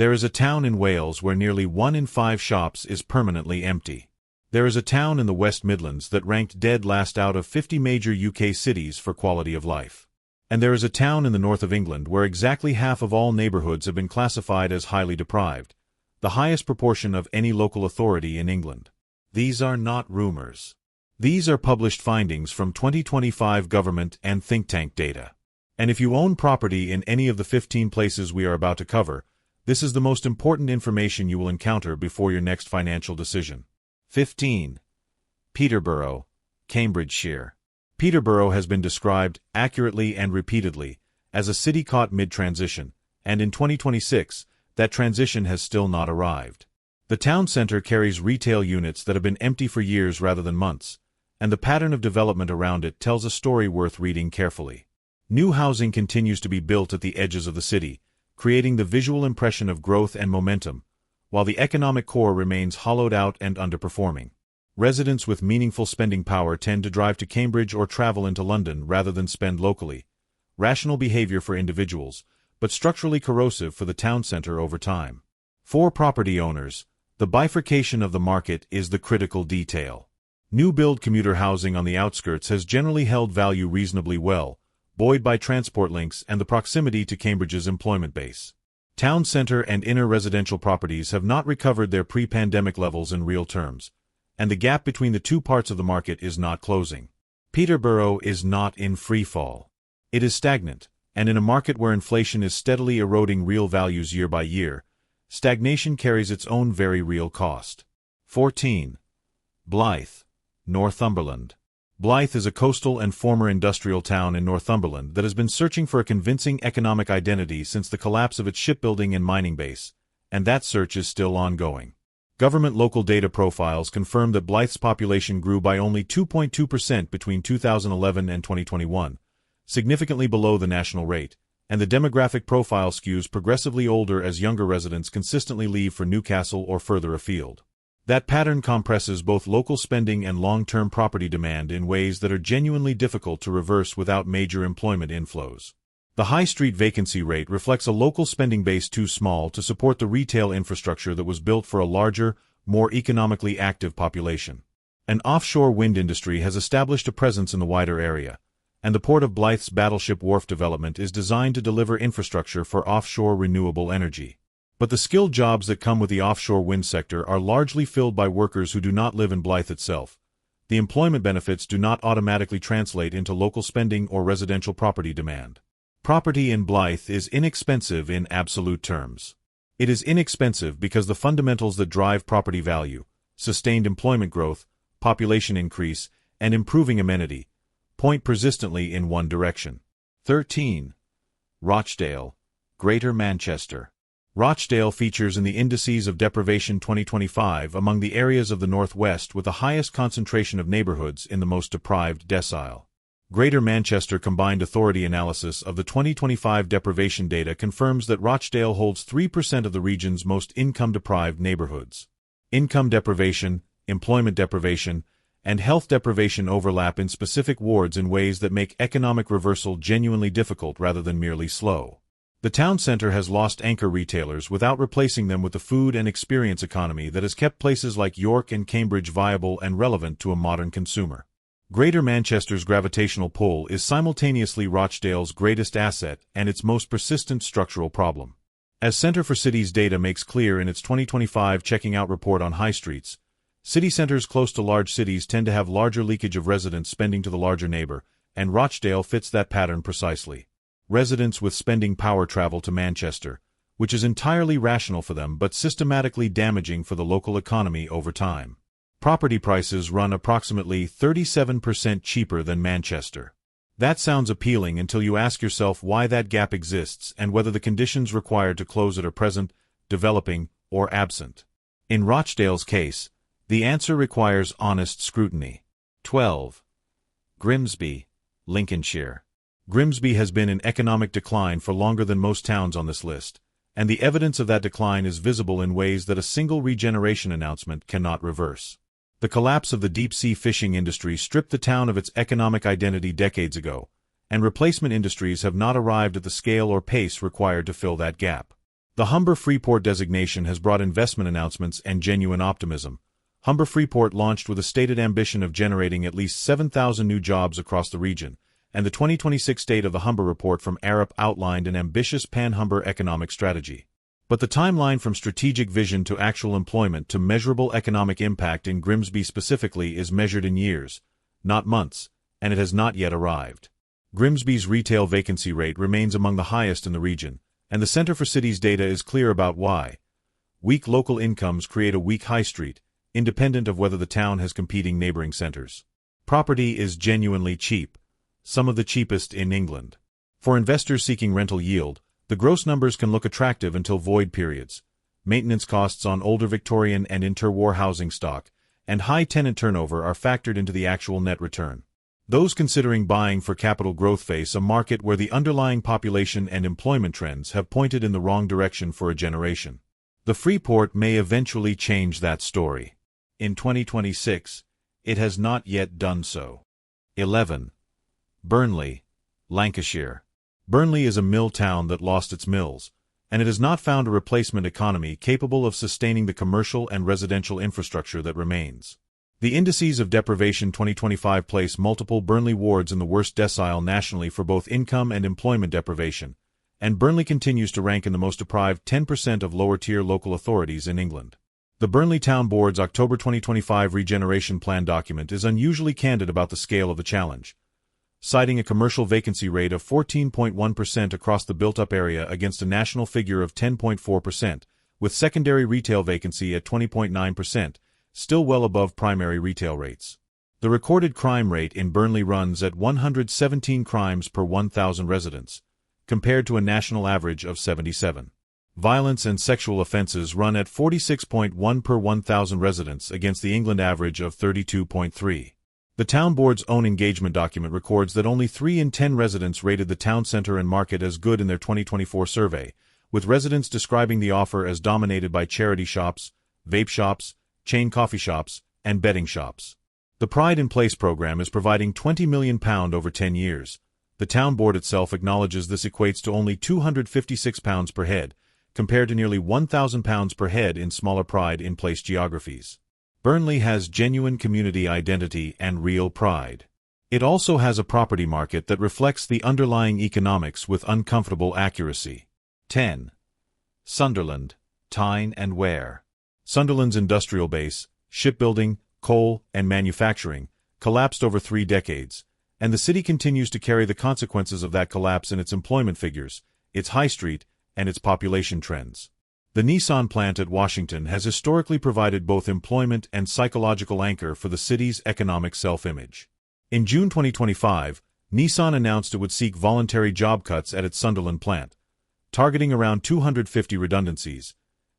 There is a town in Wales where nearly 1 in 5 shops is permanently empty. There is a town in the West Midlands that ranked dead last out of 50 major UK cities for quality of life. And there is a town in the north of England where exactly half of all neighbourhoods have been classified as highly deprived, the highest proportion of any local authority in England. These are not rumours. These are published findings from 2025 government and think tank data. And if you own property in any of the 15 places we are about to cover, this is the most important information you will encounter before your next financial decision. 15. Peterborough, Cambridgeshire. Peterborough has been described, accurately and repeatedly, as a city caught mid-transition, and in 2026, that transition has still not arrived. The town centre carries retail units that have been empty for years rather than months, and the pattern of development around it tells a story worth reading carefully. New housing continues to be built at the edges of the city, creating the visual impression of growth and momentum, while the economic core remains hollowed out and underperforming. Residents with meaningful spending power tend to drive to Cambridge or travel into London rather than spend locally. Rational behavior for individuals, but structurally corrosive for the town centre over time. For property owners, the bifurcation of the market is the critical detail. New-build commuter housing on the outskirts has generally held value reasonably well, buoyed by transport links and the proximity to Cambridge's employment base. Town centre and inner residential properties have not recovered their pre-pandemic levels in real terms, and the gap between the two parts of the market is not closing. Peterborough is not in freefall. It is stagnant, and in a market where inflation is steadily eroding real values year by year, stagnation carries its own very real cost. 14. Blyth, Northumberland. Blyth is a coastal and former industrial town in Northumberland that has been searching for a convincing economic identity since the collapse of its shipbuilding and mining base, and that search is still ongoing. Government local data profiles confirm that Blyth's population grew by only 2.2% between 2011 and 2021, significantly below the national rate, and the demographic profile skews progressively older as younger residents consistently leave for Newcastle or further afield. That pattern compresses both local spending and long-term property demand in ways that are genuinely difficult to reverse without major employment inflows. The high street vacancy rate reflects a local spending base too small to support the retail infrastructure that was built for a larger, more economically active population. An offshore wind industry has established a presence in the wider area, and the Port of Blyth's Battleship Wharf development is designed to deliver infrastructure for offshore renewable energy. But the skilled jobs that come with the offshore wind sector are largely filled by workers who do not live in Blyth itself. The employment benefits do not automatically translate into local spending or residential property demand. Property in Blyth is inexpensive in absolute terms. It is inexpensive because the fundamentals that drive property value, sustained employment growth, population increase, and improving amenity, point persistently in one direction. 13. Rochdale, Greater Manchester. Rochdale features in the Indices of Deprivation 2025 among the areas of the northwest with the highest concentration of neighbourhoods in the most deprived decile. Greater Manchester Combined Authority analysis of the 2025 deprivation data confirms that Rochdale holds 3% of the region's most income-deprived neighbourhoods. Income deprivation, employment deprivation, and health deprivation overlap in specific wards in ways that make economic reversal genuinely difficult rather than merely slow. The town centre has lost anchor retailers without replacing them with the food and experience economy that has kept places like York and Cambridge viable and relevant to a modern consumer. Greater Manchester's gravitational pull is simultaneously Rochdale's greatest asset and its most persistent structural problem. As Centre for Cities data makes clear in its 2025 Checking Out report on high streets, city centres close to large cities tend to have larger leakage of residents spending to the larger neighbour, and Rochdale fits that pattern precisely. Residents with spending power travel to Manchester, which is entirely rational for them but systematically damaging for the local economy over time. Property prices run approximately 37% cheaper than Manchester. That sounds appealing until you ask yourself why that gap exists and whether the conditions required to close it are present, developing, or absent. In Rochdale's case, the answer requires honest scrutiny. 12. Grimsby, Lincolnshire. Grimsby has been in economic decline for longer than most towns on this list, and the evidence of that decline is visible in ways that a single regeneration announcement cannot reverse. The collapse of the deep-sea fishing industry stripped the town of its economic identity decades ago, and replacement industries have not arrived at the scale or pace required to fill that gap. The Humber Freeport designation has brought investment announcements and genuine optimism. Humber Freeport launched with a stated ambition of generating at least 7,000 new jobs across the region, and the 2026 State of the Humber report from Arup outlined an ambitious pan-Humber economic strategy. But the timeline from strategic vision to actual employment to measurable economic impact in Grimsby specifically is measured in years, not months, and it has not yet arrived. Grimsby's retail vacancy rate remains among the highest in the region, and the Centre for Cities data is clear about why. Weak local incomes create a weak high street, independent of whether the town has competing neighbouring centres. Property is genuinely cheap, some of the cheapest in England. For investors seeking rental yield, the gross numbers can look attractive until void periods, maintenance costs on older Victorian and interwar housing stock, and high tenant turnover are factored into the actual net return. Those considering buying for capital growth face a market where the underlying population and employment trends have pointed in the wrong direction for a generation. The Freeport may eventually change that story. In 2026, it has not yet done so. 11. Burnley, Lancashire. Burnley is a mill town that lost its mills, and it has not found a replacement economy capable of sustaining the commercial and residential infrastructure that remains. The Indices of Deprivation 2025 place multiple Burnley wards in the worst decile nationally for both income and employment deprivation, and Burnley continues to rank in the most deprived 10% of lower-tier local authorities in England. The Burnley Town Board's October 2025 Regeneration Plan document is unusually candid about the scale of the challenge, citing a commercial vacancy rate of 14.1% across the built-up area against a national figure of 10.4%, with secondary retail vacancy at 20.9%, still well above primary retail rates. The recorded crime rate in Burnley runs at 117 crimes per 1,000 residents, compared to a national average of 77. Violence and sexual offences run at 46.1 per 1,000 residents against the England average of 32.3. The Town Board's own engagement document records that only 3 in 10 residents rated the town centre and market as good in their 2024 survey, with residents describing the offer as dominated by charity shops, vape shops, chain coffee shops, and betting shops. The Pride in Place programme is providing £20 million over 10 years. The Town Board itself acknowledges this equates to only £256 per head, compared to nearly £1,000 per head in smaller Pride in Place geographies. Burnley has genuine community identity and real pride. It also has a property market that reflects the underlying economics with uncomfortable accuracy. 10. Sunderland, Tyne and Wear. Sunderland's industrial base, shipbuilding, coal, and manufacturing, collapsed over 3 decades, and the city continues to carry the consequences of that collapse in its employment figures, its high street, and its population trends. The Nissan plant at Washington has historically provided both employment and psychological anchor for the city's economic self-image. In June 2025, Nissan announced it would seek voluntary job cuts at its Sunderland plant, targeting around 250 redundancies,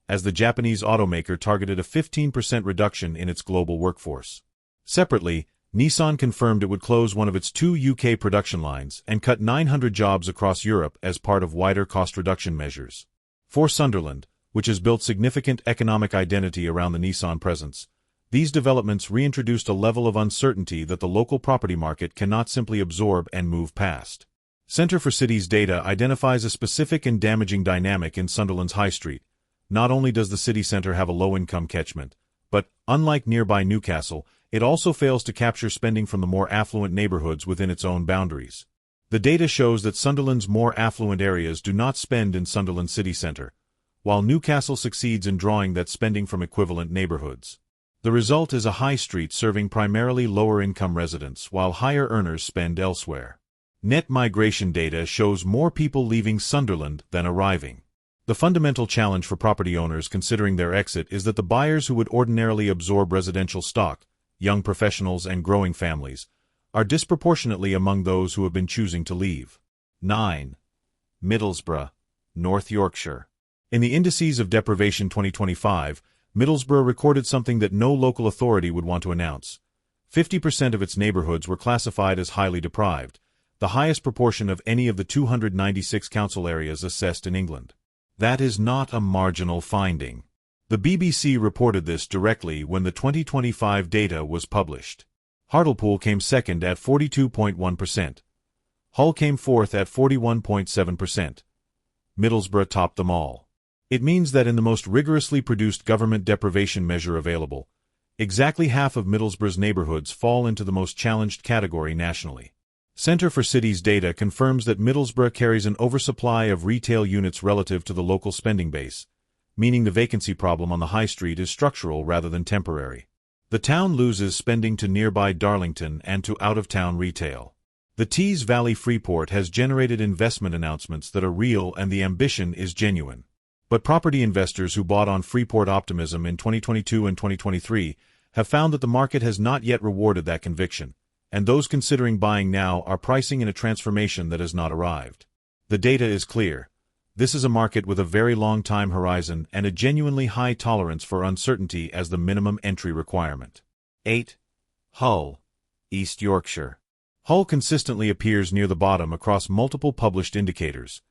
as the Japanese automaker targeted a 15% reduction in its global workforce. Separately, Nissan confirmed it would close one of its 2 UK production lines and cut 900 jobs across Europe as part of wider cost reduction measures. For Sunderland, which has built significant economic identity around the Nissan presence, these developments reintroduced a level of uncertainty that the local property market cannot simply absorb and move past. Centre for Cities data identifies a specific and damaging dynamic in Sunderland's High Street. Not only does the city centre have a low-income catchment, but, unlike nearby Newcastle, it also fails to capture spending from the more affluent neighbourhoods within its own boundaries. The data shows that Sunderland's more affluent areas do not spend in Sunderland city centre, while Newcastle succeeds in drawing that spending from equivalent neighbourhoods. The result is a high street serving primarily lower-income residents while higher earners spend elsewhere. Net migration data shows more people leaving Sunderland than arriving. The fundamental challenge for property owners considering their exit is that the buyers who would ordinarily absorb residential stock, young professionals and growing families, are disproportionately among those who have been choosing to leave. 9. Middlesbrough, North Yorkshire. In the Indices of Deprivation 2025, Middlesbrough recorded something that no local authority would want to announce. 50% of its neighbourhoods were classified as highly deprived, the highest proportion of any of the 296 council areas assessed in England. That is not a marginal finding. The BBC reported this directly when the 2025 data was published. Hartlepool came second at 42.1%. Hull came fourth at 41.7%. Middlesbrough topped them all. It means that in the most rigorously produced government deprivation measure available, exactly half of Middlesbrough's neighbourhoods fall into the most challenged category nationally. Centre for Cities data confirms that Middlesbrough carries an oversupply of retail units relative to the local spending base, meaning the vacancy problem on the high street is structural rather than temporary. The town loses spending to nearby Darlington and to out-of-town retail. The Tees Valley Freeport has generated investment announcements that are real and the ambition is genuine. But property investors who bought on Freeport optimism in 2022 and 2023 have found that the market has not yet rewarded that conviction, and those considering buying now are pricing in a transformation that has not arrived. The data is clear. This is a market with a very long time horizon and a genuinely high tolerance for uncertainty as the minimum entry requirement. 8. Hull, East Yorkshire. Hull consistently appears near the bottom across multiple published indicators: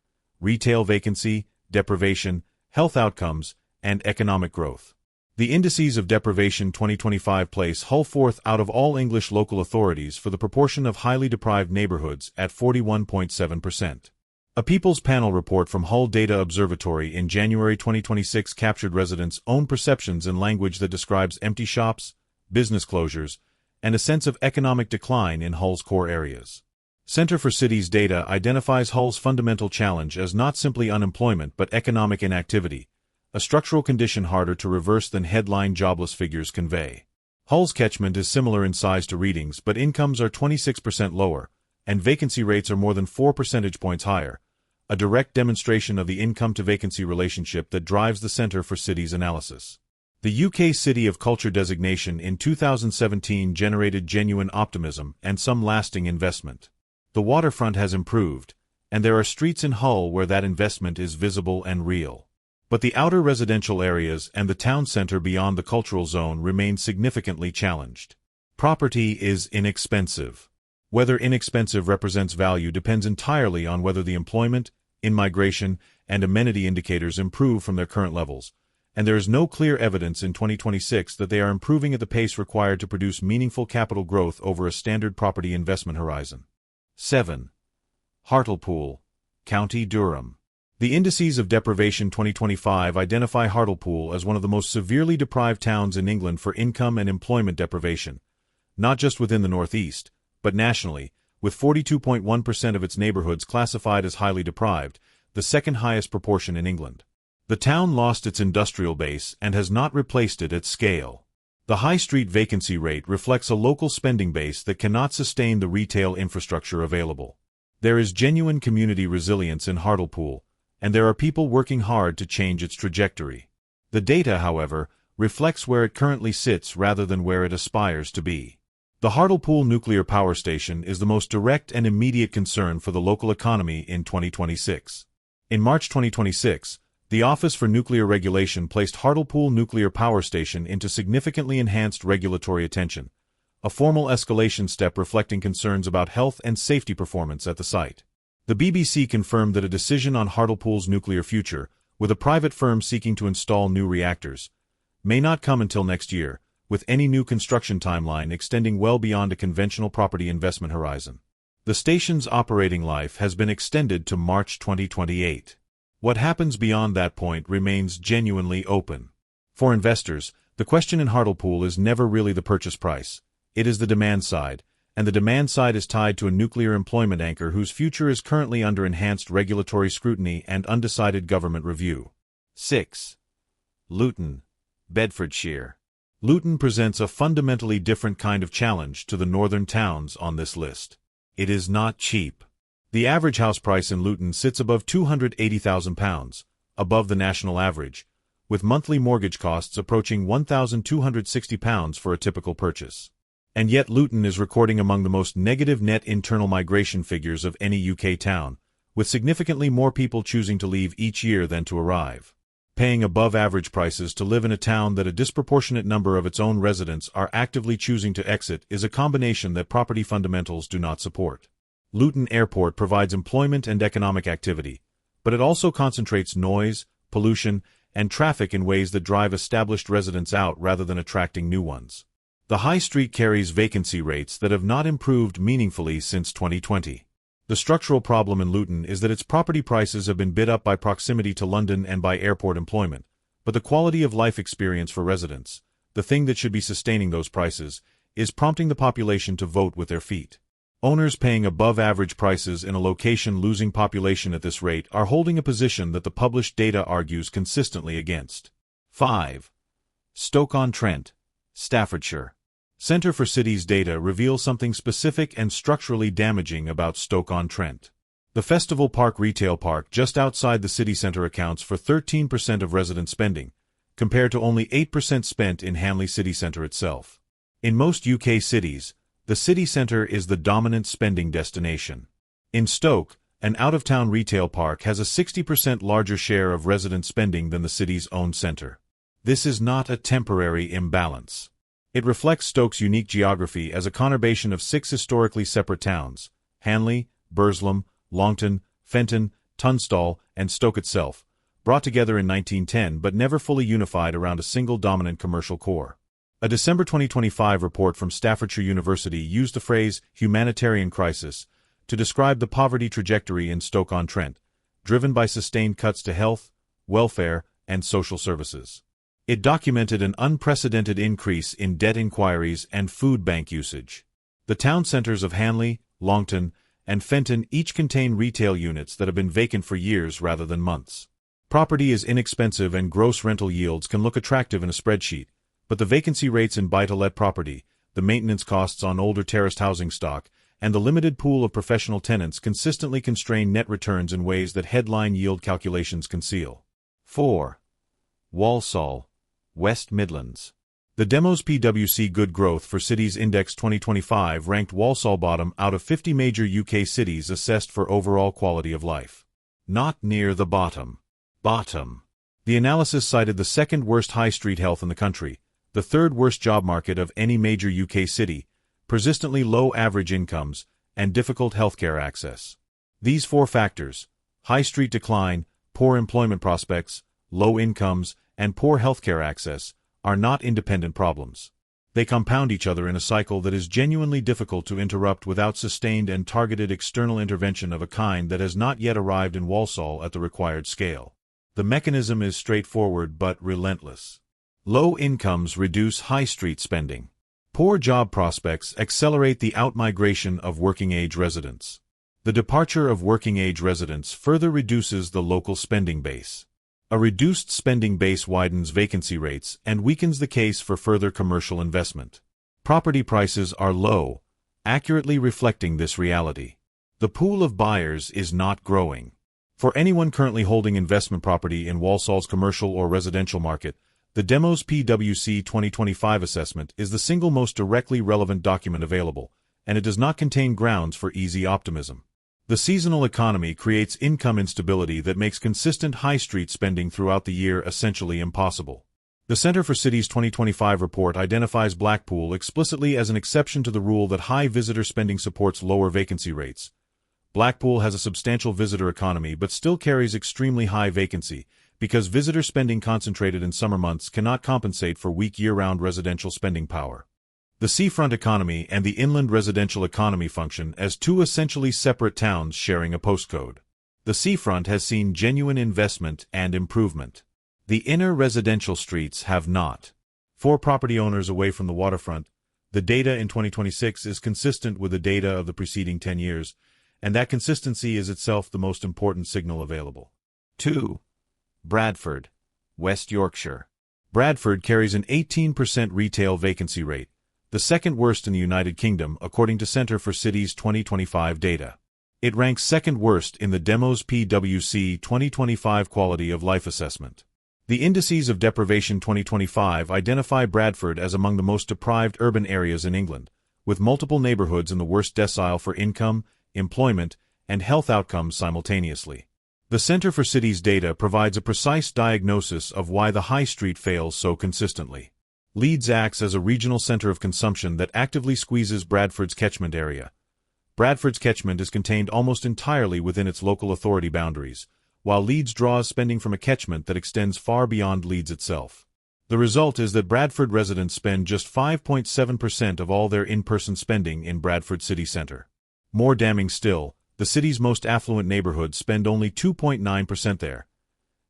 retail vacancy, deprivation, health outcomes, and economic growth. The Indices of Deprivation 2025 place Hull fourth out of all English local authorities for the proportion of highly deprived neighbourhoods at 41.7%. A People's Panel report from Hull Data Observatory in January 2026 captured residents' own perceptions in language that describes empty shops, business closures, and a sense of economic decline in Hull's core areas. Centre for Cities data identifies Hull's fundamental challenge as not simply unemployment but economic inactivity, a structural condition harder to reverse than headline jobless figures convey. Hull's catchment is similar in size to Reading's, but incomes are 26% lower, and vacancy rates are more than 4 percentage points higher, a direct demonstration of the income-to-vacancy relationship that drives the Centre for Cities analysis. The UK City of Culture designation in 2017 generated genuine optimism and some lasting investment. The waterfront has improved, and there are streets in Hull where that investment is visible and real. But the outer residential areas and the town centre beyond the cultural zone remain significantly challenged. Property is inexpensive. Whether inexpensive represents value depends entirely on whether the employment, in-migration, and amenity indicators improve from their current levels, and there is no clear evidence in 2026 that they are improving at the pace required to produce meaningful capital growth over a standard property investment horizon. 7. Hartlepool, County Durham. The Indices of Deprivation 2025 identify Hartlepool as one of the most severely deprived towns in England for income and employment deprivation, not just within the northeast, but nationally, with 42.1% of its neighbourhoods classified as highly deprived, the second highest proportion in England. The town lost its industrial base and has not replaced it at scale. The high street vacancy rate reflects a local spending base that cannot sustain the retail infrastructure available. There is genuine community resilience in Hartlepool, and there are people working hard to change its trajectory. The data, however, reflects where it currently sits rather than where it aspires to be. The Hartlepool nuclear power station is the most direct and immediate concern for the local economy in 2026. In March 2026, the Office for Nuclear Regulation placed Hartlepool Nuclear Power Station into significantly enhanced regulatory attention, a formal escalation step reflecting concerns about health and safety performance at the site. The BBC confirmed that a decision on Hartlepool's nuclear future, with a private firm seeking to install new reactors, may not come until next year, with any new construction timeline extending well beyond a conventional property investment horizon. The station's operating life has been extended to March 2028. What happens beyond that point remains genuinely open. For investors, the question in Hartlepool is never really the purchase price. It is the demand side, and the demand side is tied to a nuclear employment anchor whose future is currently under enhanced regulatory scrutiny and undecided government review. 6. Luton, Bedfordshire. Luton presents a fundamentally different kind of challenge to the northern towns on this list. It is not cheap. The average house price in Luton sits above £280,000, above the national average, with monthly mortgage costs approaching £1,260 for a typical purchase. And yet Luton is recording among the most negative net internal migration figures of any UK town, with significantly more people choosing to leave each year than to arrive. Paying above-average prices to live in a town that a disproportionate number of its own residents are actively choosing to exit is a combination that property fundamentals do not support. Luton Airport provides employment and economic activity, but it also concentrates noise, pollution, and traffic in ways that drive established residents out rather than attracting new ones. The high street carries vacancy rates that have not improved meaningfully since 2020. The structural problem in Luton is that its property prices have been bid up by proximity to London and by airport employment, but the quality of life experience for residents, the thing that should be sustaining those prices, is prompting the population to vote with their feet. Owners paying above-average prices in a location losing population at this rate are holding a position that the published data argues consistently against. 5. Stoke-on-Trent, Staffordshire. Centre for Cities data reveals something specific and structurally damaging about Stoke-on-Trent. The Festival Park retail park just outside the city centre accounts for 13% of resident spending, compared to only 8% spent in Hanley city centre itself. In most UK cities, the city centre is the dominant spending destination. In Stoke, an out-of-town retail park has a 60% larger share of resident spending than the city's own centre. This is not a temporary imbalance. It reflects Stoke's unique geography as a conurbation of 6 historically separate towns, Hanley, Burslem, Longton, Fenton, Tunstall, and Stoke itself, brought together in 1910 but never fully unified around a single dominant commercial core. A December 2025 report from Staffordshire University used the phrase humanitarian crisis to describe the poverty trajectory in Stoke-on-Trent, driven by sustained cuts to health, welfare, and social services. It documented an unprecedented increase in debt inquiries and food bank usage. The town centres of Hanley, Longton, and Fenton each contain retail units that have been vacant for years rather than months. Property is inexpensive and gross rental yields can look attractive in a spreadsheet, but the vacancy rates in buy-to-let property, the maintenance costs on older terraced housing stock, and the limited pool of professional tenants consistently constrain net returns in ways that headline yield calculations conceal. 4. Walsall, West Midlands. The Demos-PwC Good Growth for Cities Index 2025 ranked Walsall bottom out of 50 major UK cities assessed for overall quality of life. Not near the bottom. Bottom. The analysis cited the second worst high street health in the country, the third worst job market of any major UK city, persistently low average incomes, and difficult healthcare access. These 4 factors, high street decline, poor employment prospects, low incomes, and poor healthcare access, are not independent problems. They compound each other in a cycle that is genuinely difficult to interrupt without sustained and targeted external intervention of a kind that has not yet arrived in Walsall at the required scale. The mechanism is straightforward but relentless. Low incomes reduce high street spending. Poor job prospects accelerate the outmigration of working-age residents. The departure of working-age residents further reduces the local spending base. A reduced spending base widens vacancy rates and weakens the case for further commercial investment. Property prices are low, accurately reflecting this reality. The pool of buyers is not growing. For anyone currently holding investment property in Walsall's commercial or residential market, the Demos-PwC 2025 assessment is the single most directly relevant document available, and it does not contain grounds for easy optimism. The seasonal economy creates income instability that makes consistent high street spending throughout the year essentially impossible. The Centre for Cities 2025 report identifies Blackpool explicitly as an exception to the rule that high visitor spending supports lower vacancy rates. Blackpool has a substantial visitor economy but still carries extremely high vacancy, because visitor spending concentrated in summer months cannot compensate for weak year-round residential spending power. The seafront economy and the inland residential economy function as 2 essentially separate towns sharing a postcode. The seafront has seen genuine investment and improvement. The inner residential streets have not. For property owners away from the waterfront, the data in 2026 is consistent with the data of the preceding 10 years, and that consistency is itself the most important signal available. 2. Bradford, West Yorkshire. Bradford carries an 18% retail vacancy rate, the second worst in the United Kingdom according to Centre for Cities 2025 data. It ranks second worst in the Demos-PwC 2025 Quality of Life Assessment. The Indices of Deprivation 2025 identify Bradford as among the most deprived urban areas in England, with multiple neighbourhoods in the worst decile for income, employment, and health outcomes simultaneously. The Centre for Cities data provides a precise diagnosis of why the high street fails so consistently. Leeds acts as a regional centre of consumption that actively squeezes Bradford's catchment area. Bradford's catchment is contained almost entirely within its local authority boundaries, while Leeds draws spending from a catchment that extends far beyond Leeds itself. The result is that Bradford residents spend just 5.7% of all their in-person spending in Bradford city centre. More damning still, The city's most affluent neighbourhoods spend only 2.9% there,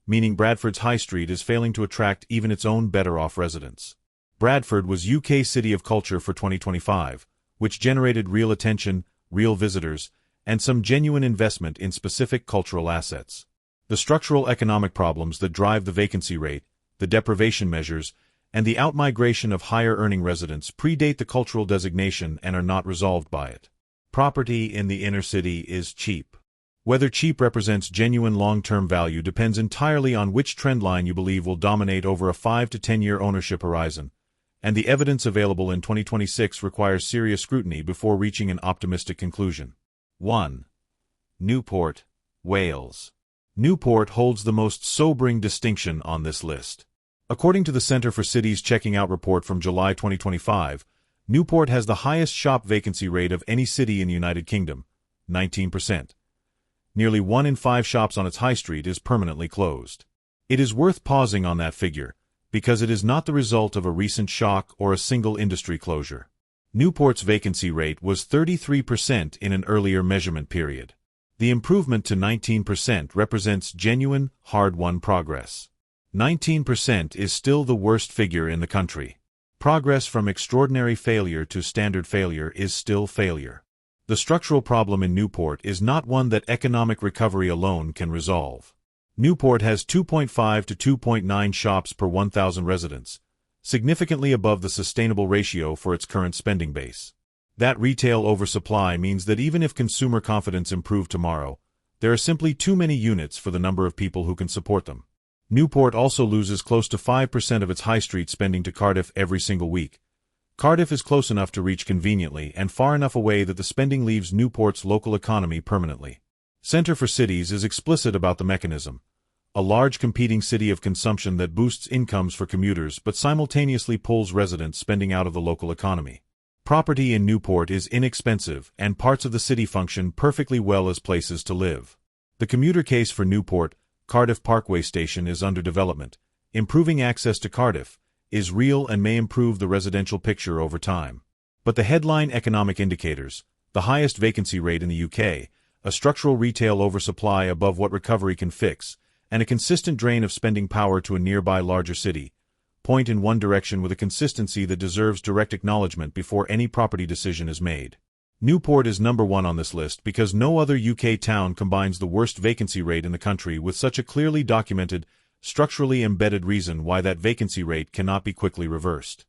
meaning Bradford's High Street is failing to attract even its own better-off residents. Bradford was UK City of Culture for 2025, which generated real attention, real visitors, and some genuine investment in specific cultural assets. The structural economic problems that drive the vacancy rate, the deprivation measures, and the outmigration of higher-earning residents predate the cultural designation and are not resolved by it. Property in the inner city is cheap. Whether cheap represents genuine long-term value depends entirely on which trendline you believe will dominate over a 5 to 10-year ownership horizon, and the evidence available in 2026 requires serious scrutiny before reaching an optimistic conclusion. 1. Newport, Wales. Newport holds the most sobering distinction on this list. According to the Centre for Cities Checking Out report from July 2025, Newport has the highest shop vacancy rate of any city in the United Kingdom, 19%. Nearly 1 in 5 shops on its high street is permanently closed. It is worth pausing on that figure, because it is not the result of a recent shock or a single industry closure. Newport's vacancy rate was 33% in an earlier measurement period. The improvement to 19% represents genuine, hard-won progress. 19% is still the worst figure in the country. Progress from extraordinary failure to standard failure is still failure. The structural problem in Newport is not one that economic recovery alone can resolve. Newport has 2.5 to 2.9 shops per 1,000 residents, significantly above the sustainable ratio for its current spending base. That retail oversupply means that even if consumer confidence improved tomorrow, there are simply too many units for the number of people who can support them. Newport also loses close to 5% of its high street spending to Cardiff every single week. Cardiff is close enough to reach conveniently and far enough away that the spending leaves Newport's local economy permanently. Centre for Cities is explicit about the mechanism. A large competing city of consumption that boosts incomes for commuters but simultaneously pulls residents spending out of the local economy. Property in Newport is inexpensive and parts of the city function perfectly well as places to live. The commuter case for Newport, Cardiff Parkway Station is under development. Improving access to Cardiff is real and may improve the residential picture over time. But the headline economic indicators, the highest vacancy rate in the UK, a structural retail oversupply above what recovery can fix, and a consistent drain of spending power to a nearby larger city, point in one direction with a consistency that deserves direct acknowledgement before any property decision is made. Newport is number 1 on this list because no other UK town combines the worst vacancy rate in the country with such a clearly documented, structurally embedded reason why that vacancy rate cannot be quickly reversed.